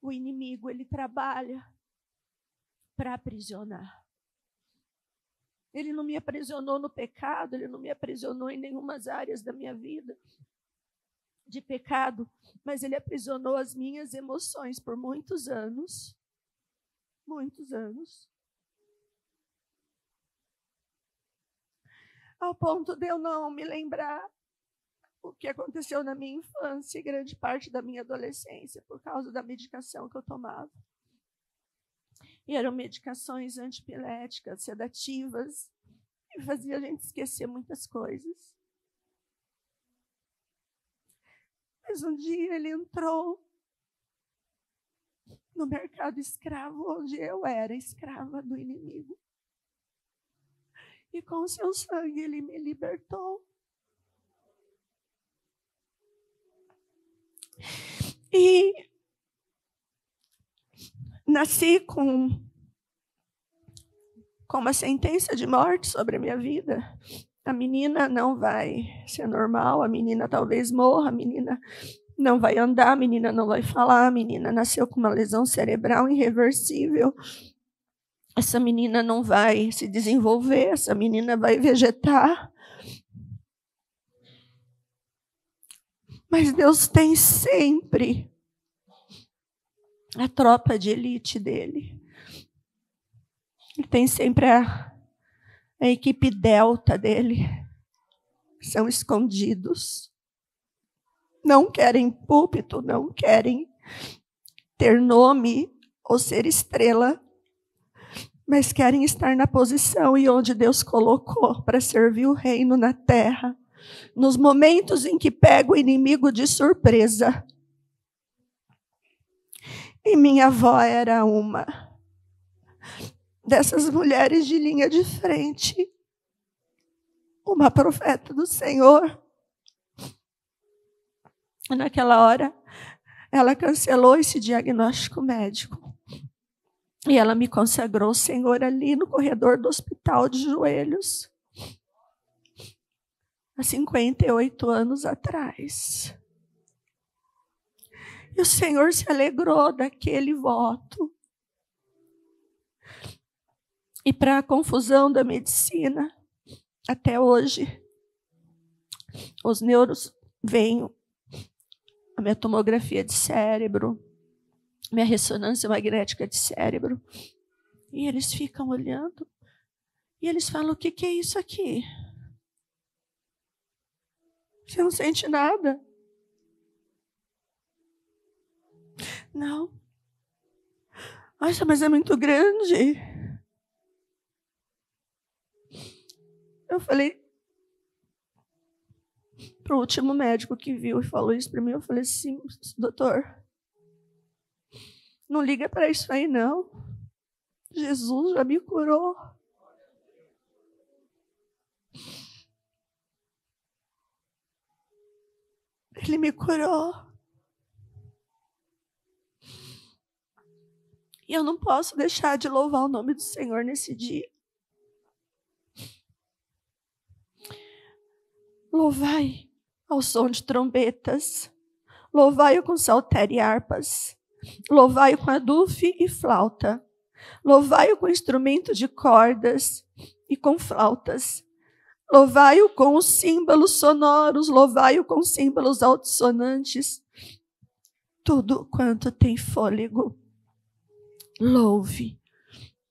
O inimigo, ele trabalha para aprisionar. Ele não me aprisionou no pecado, ele não me aprisionou em nenhuma áreas da minha vida de pecado, mas ele aprisionou as minhas emoções por muitos anos. Muitos anos. Ao ponto de eu não me lembrar o que aconteceu na minha infância e grande parte da minha adolescência, por causa da medicação que eu tomava. E eram medicações antipiléticas, sedativas, e fazia a gente esquecer muitas coisas. Mas um dia ele entrou no mercado escravo, onde eu era escrava do inimigo. E com o seu sangue ele me libertou. E nasci com uma sentença de morte sobre a minha vida. A menina não vai ser normal, a menina talvez morra, a menina não vai andar, a menina não vai falar, a menina nasceu com uma lesão cerebral irreversível. Essa menina não vai se desenvolver, essa menina vai vegetar. Mas Deus tem sempre a tropa de elite dele. Ele tem sempre a equipe delta dele. São escondidos. Não querem púlpito, não querem ter nome ou ser estrela, mas querem estar na posição e onde Deus colocou para servir o reino na terra. Nos momentos em que pega o inimigo de surpresa. E minha avó era uma dessas mulheres de linha de frente. Uma profeta do Senhor. Naquela hora, ela cancelou esse diagnóstico médico. E ela me consagrou ao Senhor ali no corredor do hospital de joelhos. Há 58 anos atrás. E o Senhor se alegrou daquele voto. E para a confusão da medicina, até hoje, os neuros veem a minha tomografia de cérebro, minha ressonância magnética de cérebro, e eles ficam olhando, e eles falam, o que é isso aqui? Você não sente nada? Não. Nossa, mas é muito grande. Eu falei para o último médico que viu e falou isso para mim, eu falei assim, doutor, não liga para isso aí não. Jesus já me curou. Ele me curou. E eu não posso deixar de louvar o nome do Senhor nesse dia. Louvai ao som de trombetas. Louvai-o com saltério e harpas. Louvai-o com adufre e flauta. Louvai-o com instrumento de cordas e com flautas. Louvai-o com os símbolos sonoros. Louvai-o com símbolos altissonantes. Tudo quanto tem fôlego. Louve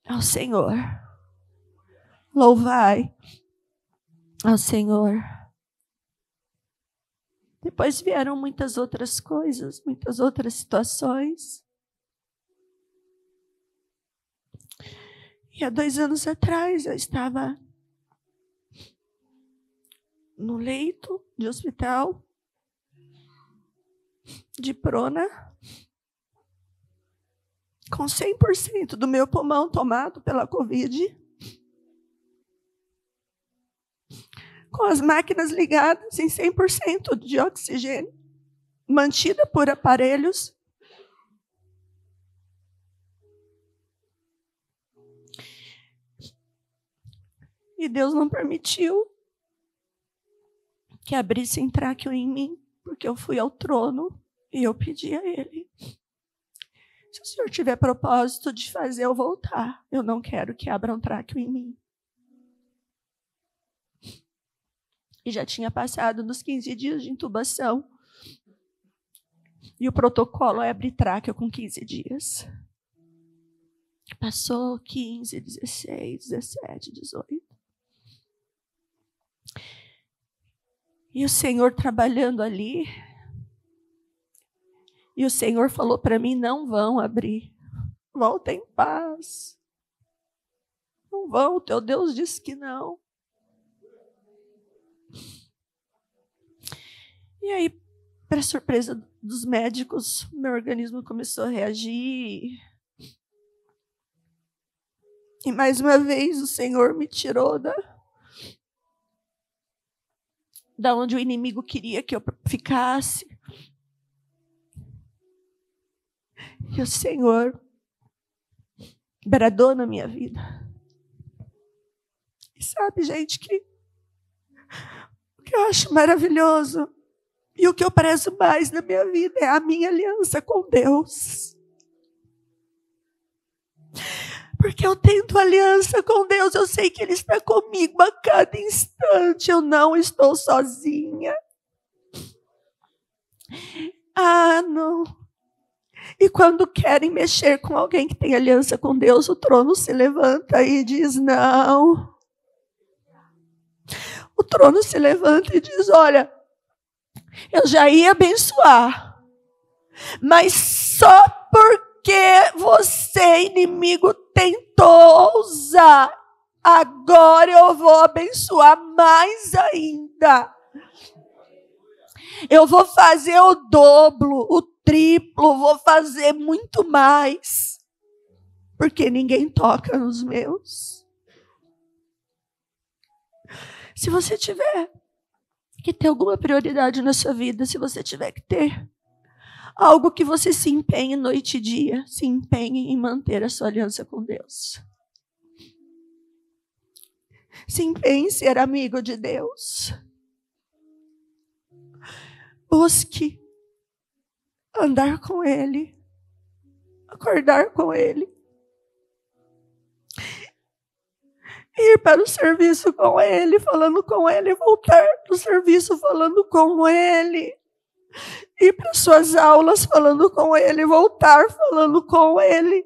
ao Senhor. Louvai ao Senhor. Depois vieram muitas outras coisas, muitas outras situações. E há 2 anos atrás eu estava no leito de hospital, de prona, com 100% do meu pulmão tomado pela Covid, com as máquinas ligadas em 100% de oxigênio, mantida por aparelhos. E Deus não permitiu que abrisse tráqueo em mim, porque eu fui ao trono e eu pedi a Ele. Senhor tiver propósito de fazer eu voltar, eu não quero que abram tráqueo em mim. E já tinha passado nos 15 dias de intubação. E o protocolo é abrir tráqueo com 15 dias. Passou 15, 16, 17, 18. E o Senhor trabalhando ali. E o Senhor falou para mim, não vão abrir. Volta em paz. Não vão, o teu Deus disse que não. E aí, para surpresa dos médicos, meu organismo começou a reagir. E mais uma vez o Senhor me tirou da onde o inimigo queria que eu ficasse. E o Senhor bradou na minha vida. E sabe, gente, que o que eu acho maravilhoso e o que eu prezo mais na minha vida é a minha aliança com Deus. Porque eu tendo aliança com Deus, eu sei que Ele está comigo a cada instante. Eu não estou sozinha. Ah, não. E quando querem mexer com alguém que tem aliança com Deus, o trono se levanta e diz não. O trono se levanta e diz, olha, eu já ia abençoar, mas só porque você, inimigo, tentou ousar, agora eu vou abençoar mais ainda. Eu vou fazer o dobro, o triplo, vou fazer muito mais, porque ninguém toca nos meus. Se você tiver que ter alguma prioridade na sua vida, se você tiver que ter algo que você se empenhe noite e dia, se empenhe em manter a sua aliança com Deus. Se empenhe em ser amigo de Deus. Busque andar com Ele, acordar com Ele, ir para o serviço com Ele, falando com Ele, voltar para o serviço falando com Ele, ir para suas aulas falando com Ele, voltar falando com Ele.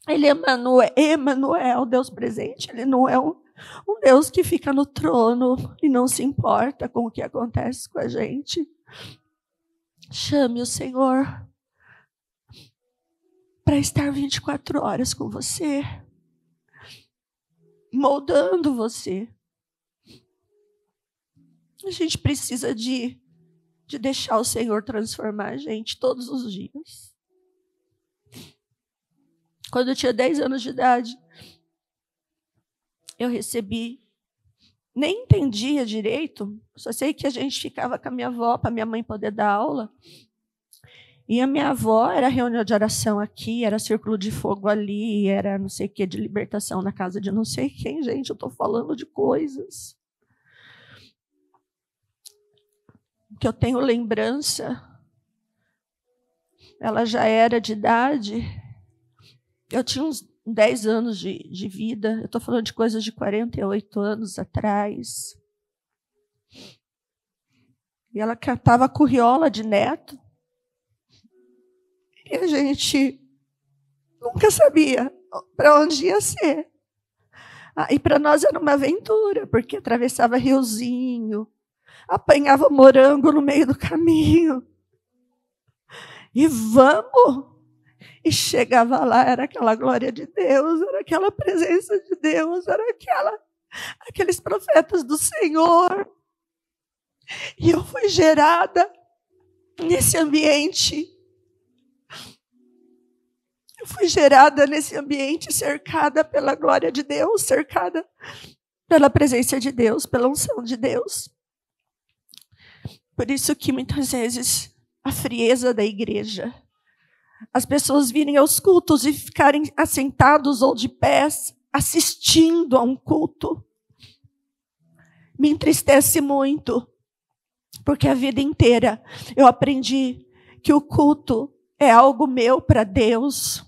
Ele é Emanuel, Deus presente. Ele não é um Deus que fica no trono e não se importa com o que acontece com a gente. Chame o Senhor para estar 24 horas com você, moldando você. A gente precisa de deixar o Senhor transformar a gente todos os dias. Quando eu tinha 10 anos de idade, eu recebi, nem entendia direito, só sei que a gente ficava com a minha avó para minha mãe poder dar aula. E a minha avó era reunião de oração aqui, era círculo de fogo ali, era não sei o que de libertação na casa de não sei quem, gente, eu estou falando de coisas que eu tenho lembrança. Ela já era de idade, eu tinha uns 10 anos de vida, eu estou falando de coisas de 48 anos atrás. E ela cantava curriola de neto. E a gente nunca sabia para onde ia ser. E para nós era uma aventura, porque atravessava riozinho, apanhava morango no meio do caminho. E vamos! E chegava lá, era aquela glória de Deus, era aquela presença de Deus, era aqueles profetas do Senhor. E eu fui gerada nesse ambiente. Eu fui gerada nesse ambiente, cercada pela glória de Deus, cercada pela presença de Deus, pela unção de Deus. Por isso que muitas vezes a frieza da igreja, as pessoas virem aos cultos e ficarem assentados ou de pés, assistindo a um culto, me entristece muito, porque a vida inteira eu aprendi que o culto é algo meu para Deus.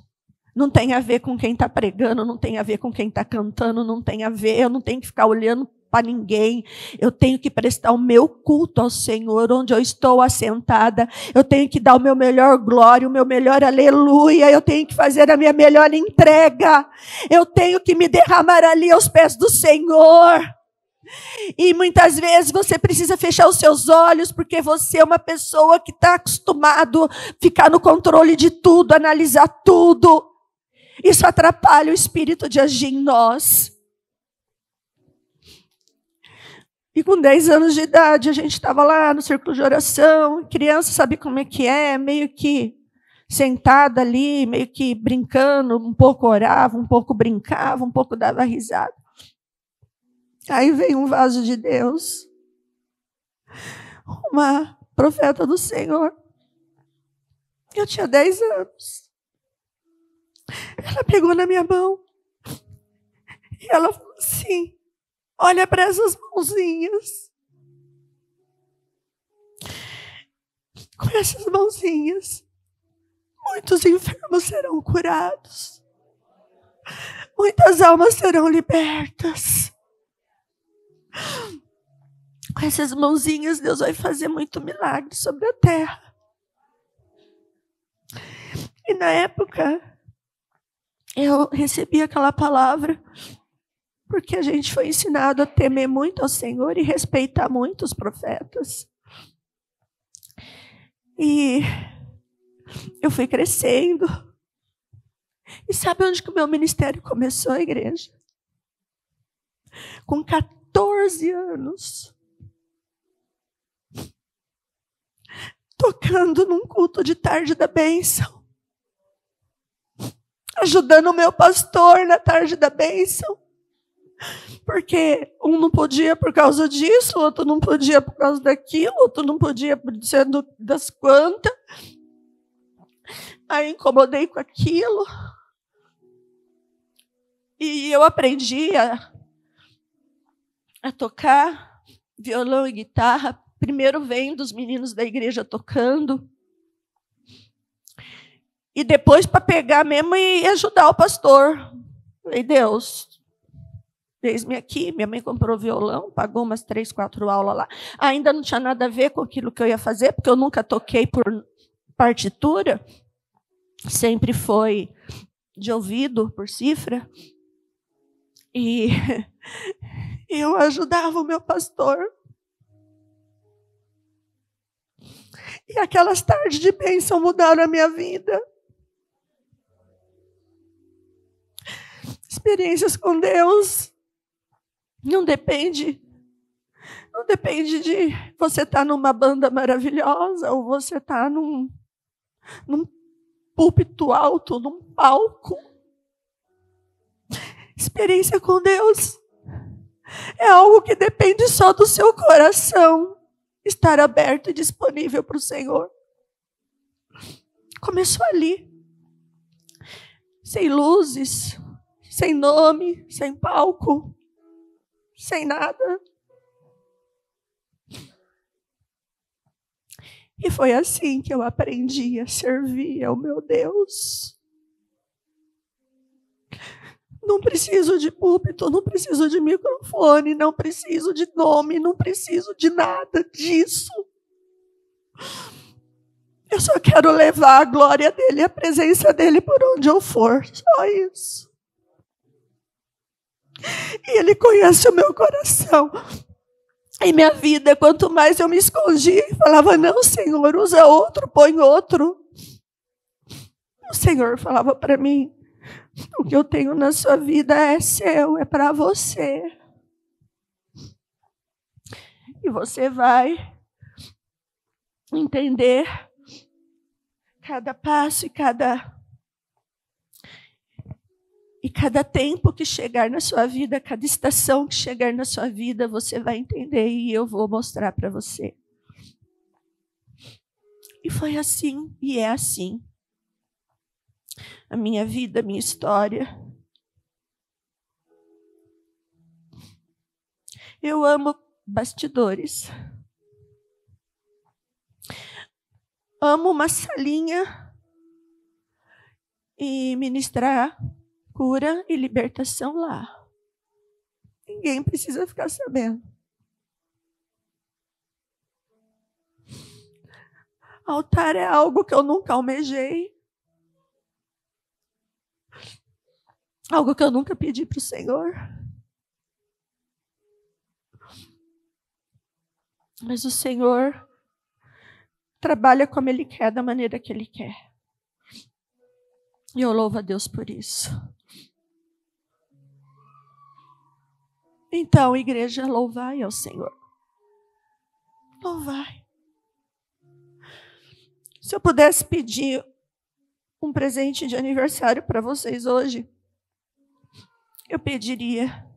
Não tem a ver com quem está pregando, não tem a ver com quem está cantando, não tem a ver, eu não tenho que ficar olhando para ninguém. Eu tenho que prestar o meu culto ao Senhor, onde eu estou assentada. Eu tenho que dar o meu melhor glória, o meu melhor aleluia. Eu tenho que fazer a minha melhor entrega. Eu tenho que me derramar ali aos pés do Senhor. E muitas vezes você precisa fechar os seus olhos, porque você é uma pessoa que está acostumado a ficar no controle de tudo, analisar tudo. Isso atrapalha o Espírito de agir em nós. E com 10 anos de idade, a gente estava lá no círculo de oração, criança sabe como é que é, meio que sentada ali, meio que brincando, um pouco orava, um pouco brincava, um pouco dava risada. Aí veio um vaso de Deus, uma profeta do Senhor. Eu tinha 10 anos. Ela pegou na minha mão e ela falou assim: olha para essas mãozinhas. Com essas mãozinhas, muitos enfermos serão curados. Muitas almas serão libertas. Com essas mãozinhas, Deus vai fazer muito milagre sobre a terra. E na época, eu recebi aquela palavra, porque a gente foi ensinado a temer muito ao Senhor e respeitar muito os profetas. E eu fui crescendo. E sabe onde que o meu ministério começou, a igreja? Com 14 anos. Tocando num culto de tarde da bênção. Ajudando o meu pastor na tarde da bênção. Porque um não podia por causa disso, outro não podia por causa daquilo, outro não podia sendo das quantas. Aí incomodei com aquilo. E eu aprendi a tocar violão e guitarra. Primeiro vem dos meninos da igreja tocando. E depois para pegar mesmo e ajudar o pastor. Falei, Deus, eis-me aqui. Minha mãe comprou violão, pagou umas 3, 4 aulas lá. Ainda não tinha nada a ver com aquilo que eu ia fazer, porque eu nunca toquei por partitura. Sempre foi de ouvido, por cifra. E eu ajudava o meu pastor. E aquelas tardes de bênção mudaram a minha vida. Experiências com Deus não depende de você estar numa banda maravilhosa ou você estar num púlpito alto, num palco. Experiência com Deus é algo que depende só do seu coração estar aberto e disponível para o Senhor. Começou ali, sem luzes, sem nome, sem palco, sem nada. E foi assim que eu aprendi a servir ao meu Deus. Não preciso de púlpito, não preciso de microfone, não preciso de nome, não preciso de nada disso. Eu só quero levar a glória dele, a presença dele por onde eu for. Só isso. E ele conhece o meu coração. E minha vida, quanto mais eu me escondia e falava, não, Senhor, usa outro, põe outro. O Senhor falava para mim, o que eu tenho na sua vida é seu, é para você. E você vai entender cada passo e cada tempo que chegar na sua vida, cada estação que chegar na sua vida, você vai entender e eu vou mostrar para você. E foi assim, e é assim. A minha vida, a minha história. Eu amo bastidores. Amo uma salinha e ministrar cura e libertação lá. Ninguém precisa ficar sabendo. Altar é algo que eu nunca almejei. Algo que eu nunca pedi para o Senhor. Mas o Senhor trabalha como Ele quer, da maneira que Ele quer. E eu louvo a Deus por isso. Então, igreja, louvai ao Senhor. Louvai. Se eu pudesse pedir um presente de aniversário para vocês hoje, eu pediria: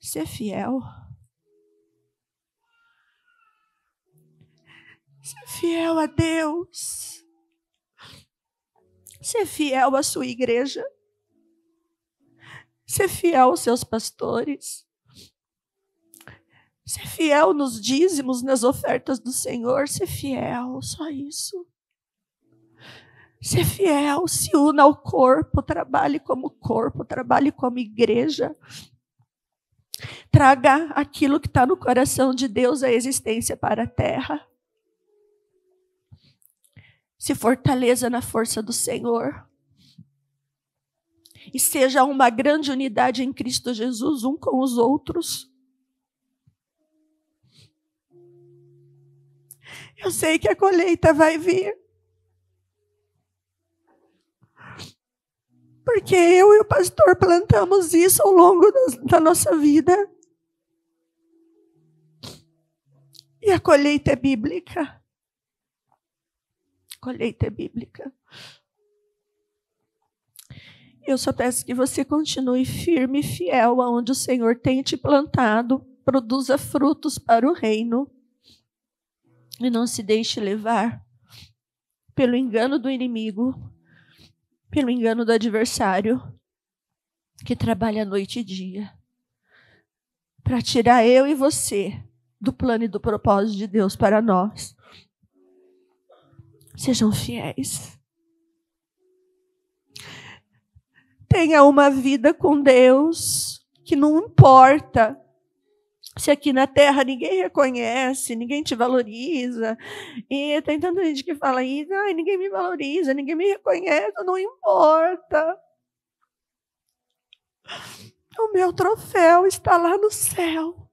ser fiel. Ser fiel a Deus. Ser fiel à sua igreja. Ser fiel aos seus pastores. Ser fiel nos dízimos, nas ofertas do Senhor. Ser fiel, só isso. Ser fiel, se una ao corpo, trabalhe como corpo, trabalhe como igreja. Traga aquilo que está no coração de Deus, a existência para a terra. Se fortaleça na força do Senhor. E seja uma grande unidade em Cristo Jesus, um com os outros. Eu sei que a colheita vai vir. Porque eu e o pastor plantamos isso ao longo da nossa vida. E a colheita é bíblica. A colheita é bíblica. Eu só peço que você continue firme e fiel aonde o Senhor tem te plantado. Produza frutos para o reino. E não se deixe levar pelo engano do inimigo, pelo engano do adversário, que trabalha noite e dia, para tirar eu e você do plano e do propósito de Deus para nós. Sejam fiéis. Tenha uma vida com Deus, que não importa se aqui na terra ninguém reconhece, ninguém te valoriza. E tem tanta gente que fala isso, ninguém me valoriza, ninguém me reconhece, não importa. O meu troféu está lá no céu.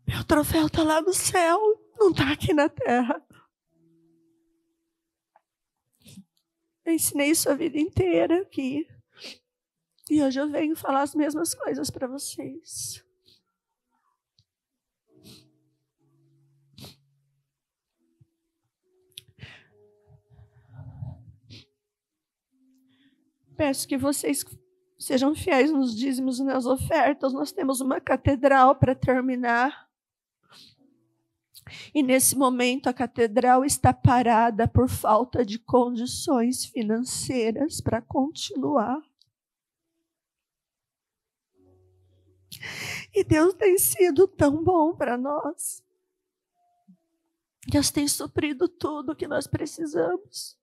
Meu troféu está lá no céu, não está aqui na terra. Eu ensinei isso a vida inteira aqui. E hoje eu venho falar as mesmas coisas para vocês. Peço que vocês sejam fiéis nos dízimos e nas ofertas. Nós temos uma catedral para terminar. E nesse momento a catedral está parada por falta de condições financeiras para continuar. E Deus tem sido tão bom para nós. Deus tem suprido tudo o que nós precisamos.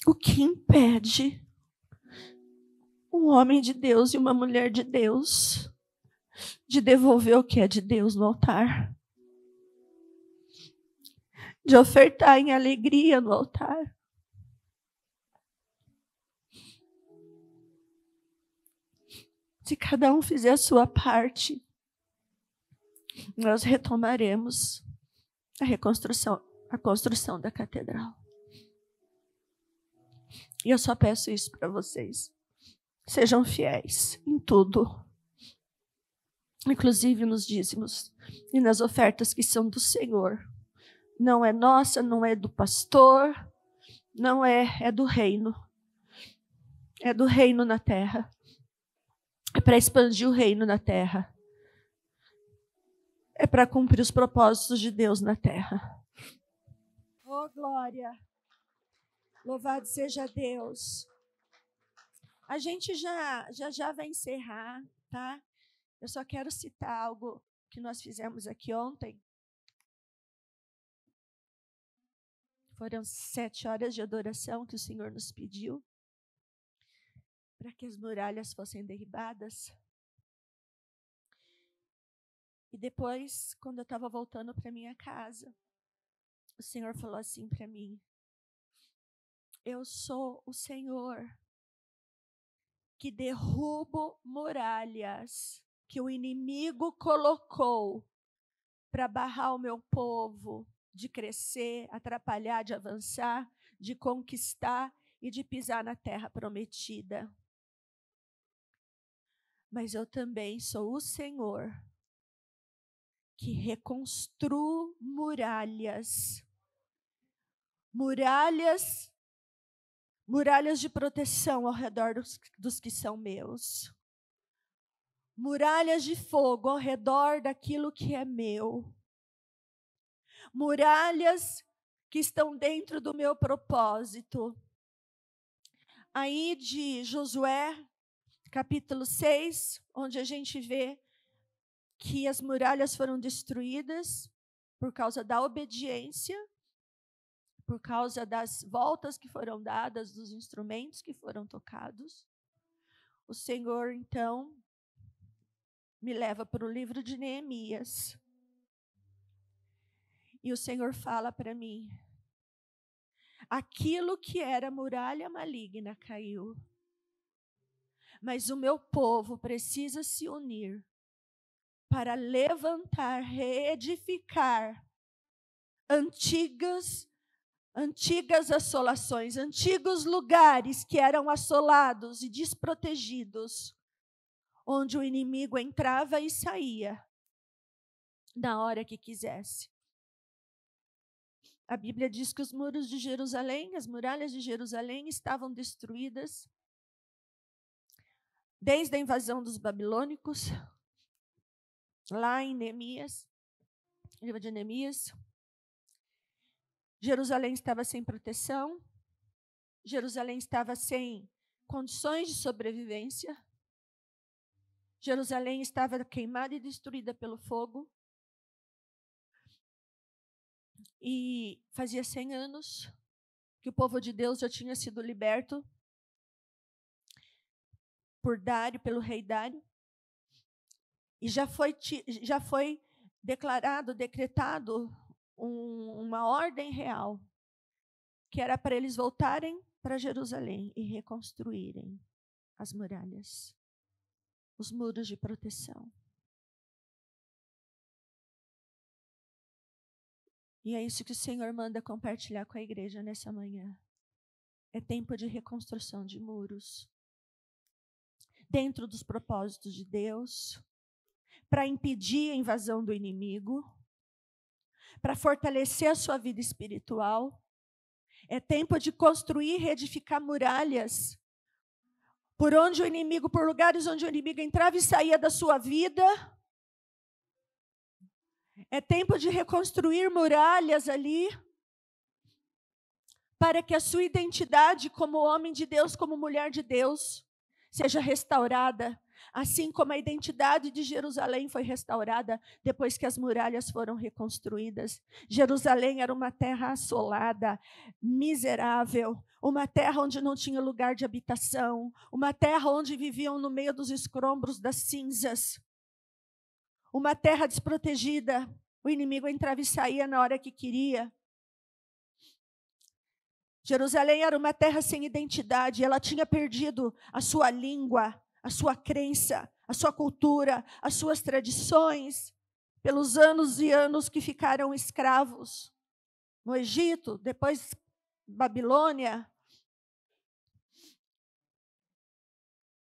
O que impede um homem de Deus e uma mulher de Deus de devolver o que é de Deus no altar? De ofertar em alegria no altar? Se cada um fizer a sua parte, nós retomaremos a construção da catedral. E eu só peço isso para vocês. Sejam fiéis em tudo. Inclusive nos dízimos e nas ofertas que são do Senhor. Não é nossa, não é do pastor, não é do reino. É do reino na terra. É para expandir o reino na terra. É para cumprir os propósitos de Deus na terra. Oh, glória! Louvado seja Deus. A gente já vai encerrar, tá? Eu só quero citar algo que nós fizemos aqui ontem. Foram 7 horas de adoração que o Senhor nos pediu para que as muralhas fossem derribadas. E depois, quando eu estava voltando para minha casa, o Senhor falou assim para mim: eu sou o Senhor que derrubo muralhas que o inimigo colocou para barrar o meu povo de crescer, atrapalhar, de avançar, de conquistar e de pisar na terra prometida. Mas eu também sou o Senhor que reconstruo muralhas. Muralhas de proteção ao redor dos que são meus. Muralhas de fogo ao redor daquilo que é meu. Muralhas que estão dentro do meu propósito. Aí de Josué, capítulo 6, onde a gente vê que as muralhas foram destruídas por causa da obediência, por causa das voltas que foram dadas, dos instrumentos que foram tocados. O Senhor, então, me leva para o livro de Neemias. E o Senhor fala para mim: aquilo que era muralha maligna caiu. Mas o meu povo precisa se unir para levantar, reedificar antigas assolações, antigos lugares que eram assolados e desprotegidos, onde o inimigo entrava e saía na hora que quisesse. A Bíblia diz que os muros de Jerusalém, as muralhas de Jerusalém estavam destruídas desde a invasão dos babilônicos, lá em Neemias, livro de Neemias. Jerusalém estava sem proteção, Jerusalém estava sem condições de sobrevivência, Jerusalém estava queimada e destruída pelo fogo. E fazia 100 anos que o povo de Deus já tinha sido liberto por Dário, pelo rei Dário. E já foi decretado uma ordem real, que era para eles voltarem para Jerusalém e reconstruírem as muralhas, os muros de proteção. E é isso que o Senhor manda compartilhar com a igreja nessa manhã. É tempo de reconstrução de muros, dentro dos propósitos de Deus, para impedir a invasão do inimigo, para fortalecer a sua vida espiritual. É tempo de construir e reedificar muralhas, por lugares onde o inimigo entrava e saía da sua vida. É tempo de reconstruir muralhas ali, para que a sua identidade como homem de Deus, como mulher de Deus, seja restaurada, assim como a identidade de Jerusalém foi restaurada depois que as muralhas foram reconstruídas. Jerusalém era uma terra assolada, miserável, uma terra onde não tinha lugar de habitação, uma terra onde viviam no meio dos escombros das cinzas, uma terra desprotegida. O inimigo entrava e saía na hora que queria. Jerusalém era uma terra sem identidade, ela tinha perdido a sua língua, a sua crença, a sua cultura, as suas tradições, pelos anos e anos que ficaram escravos no Egito, depois Babilônia.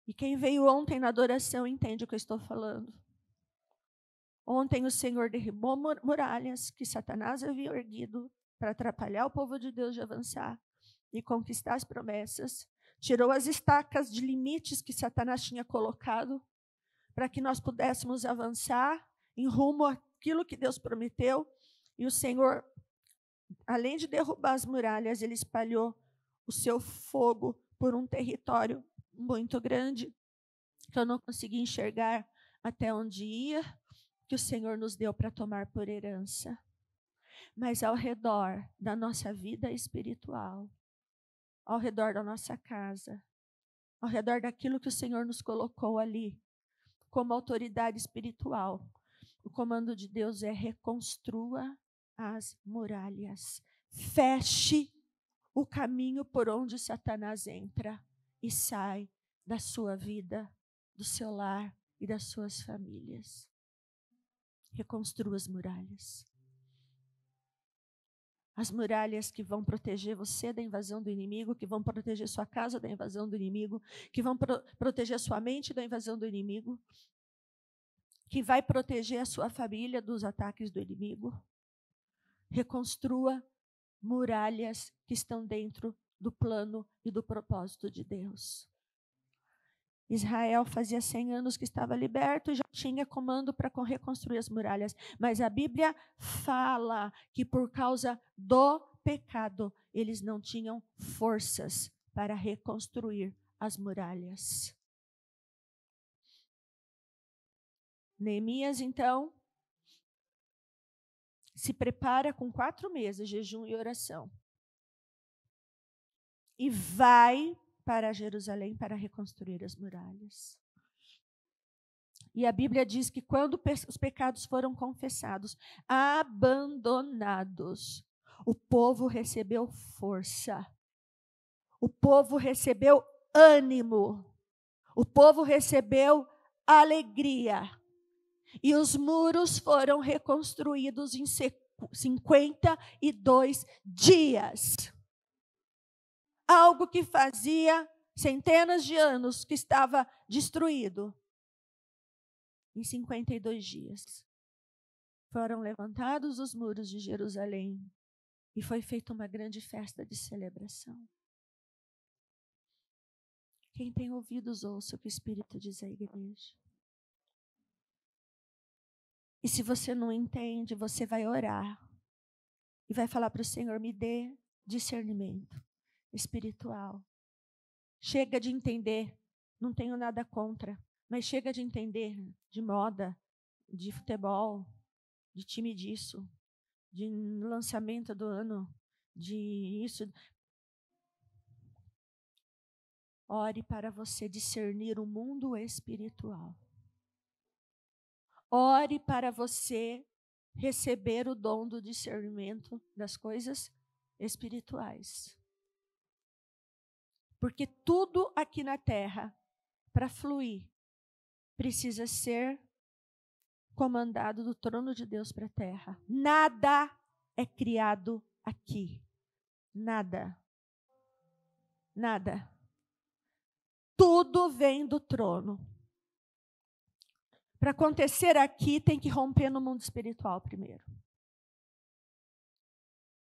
E quem veio ontem na adoração entende o que eu estou falando. Ontem o Senhor derrubou muralhas que Satanás havia erguido para atrapalhar o povo de Deus de avançar e conquistar as promessas. Tirou as estacas de limites que Satanás tinha colocado para que nós pudéssemos avançar em rumo àquilo que Deus prometeu. E o Senhor, além de derrubar as muralhas, ele espalhou o seu fogo por um território muito grande, que eu não consegui enxergar até onde ia. que o Senhor nos deu para tomar por herança. Mas ao redor da nossa vida espiritual, ao redor da nossa casa, ao redor daquilo que o Senhor nos colocou ali, como autoridade espiritual, o comando de Deus é: reconstrua as muralhas. Feche o caminho por onde Satanás entra e sai da sua vida, do seu lar e das suas famílias. Reconstrua as muralhas. As muralhas que vão proteger você da invasão do inimigo, que vão proteger sua casa da invasão do inimigo, que vão proteger sua mente da invasão do inimigo, que vai proteger a sua família dos ataques do inimigo. Reconstrua muralhas que estão dentro do plano e do propósito de Deus. Israel fazia 100 anos que estava liberto e já tinha comando para reconstruir as muralhas. Mas a Bíblia fala que por causa do pecado, eles não tinham forças para reconstruir as muralhas. Neemias, então, se prepara com 4 meses, jejum e oração. E vai para Jerusalém para reconstruir as muralhas. E a Bíblia diz que quando os pecados foram confessados, abandonados, o povo recebeu força. O povo recebeu ânimo. O povo recebeu alegria. E os muros foram reconstruídos em 52 dias. Algo que fazia centenas de anos que estava destruído. Em 52 dias. Foram levantados os muros de Jerusalém. E foi feita uma grande festa de celebração. Quem tem ouvidos, ouça o que o Espírito diz à igreja. E se você não entende, você vai orar. E vai falar para o Senhor: me dê discernimento espiritual. Chega de entender, não tenho nada contra, mas chega de entender de moda, de futebol, de time disso, de lançamento do ano, de isso. Ore para você discernir o mundo espiritual. Ore para você receber o dom do discernimento das coisas espirituais. Porque tudo aqui na terra, para fluir, precisa ser comandado do trono de Deus para a terra. Nada é criado aqui. Nada. Nada. Tudo vem do trono. Para acontecer aqui, tem que romper no mundo espiritual primeiro.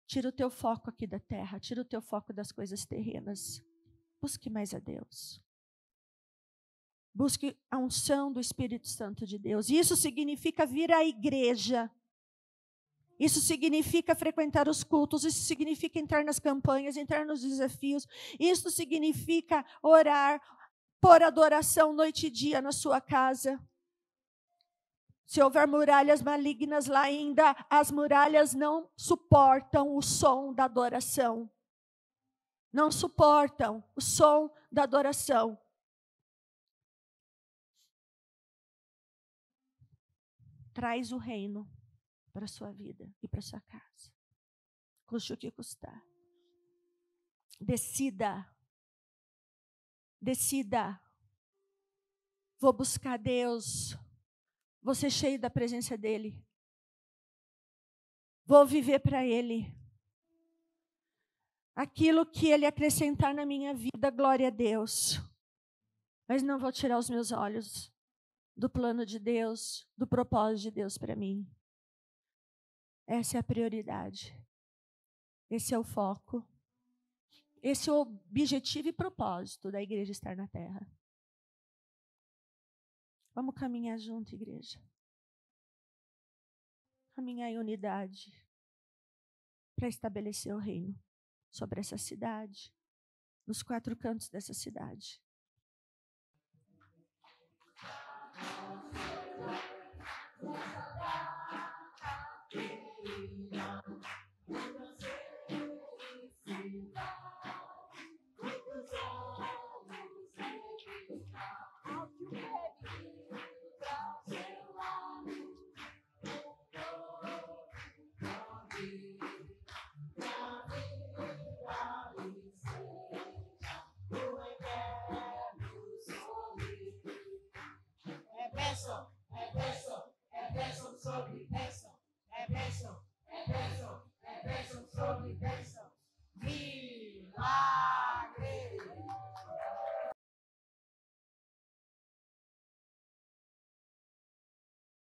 Tira o teu foco aqui da terra, tira o teu foco das coisas terrenas. Busque mais a Deus. Busque a unção do Espírito Santo de Deus. E isso significa vir à igreja. Isso significa frequentar os cultos. Isso significa entrar nas campanhas, entrar nos desafios. Isso significa orar, pôr adoração noite e dia na sua casa. Se houver muralhas malignas lá ainda, as muralhas não suportam o som da adoração. Não suportam o som da adoração. Traz o reino para a sua vida e para a sua casa. Custe o que custar. Decida. Decida. Vou buscar Deus. Vou ser cheio da presença dEle. Vou viver para Ele. Aquilo que Ele acrescentar na minha vida, glória a Deus. Mas não vou tirar os meus olhos do plano de Deus, do propósito de Deus para mim. Essa é a prioridade. Esse é o foco. Esse é o objetivo e propósito da igreja estar na terra. Vamos caminhar junto, igreja. Caminhar em unidade para estabelecer o reino sobre essa cidade, nos 4 cantos dessa cidade.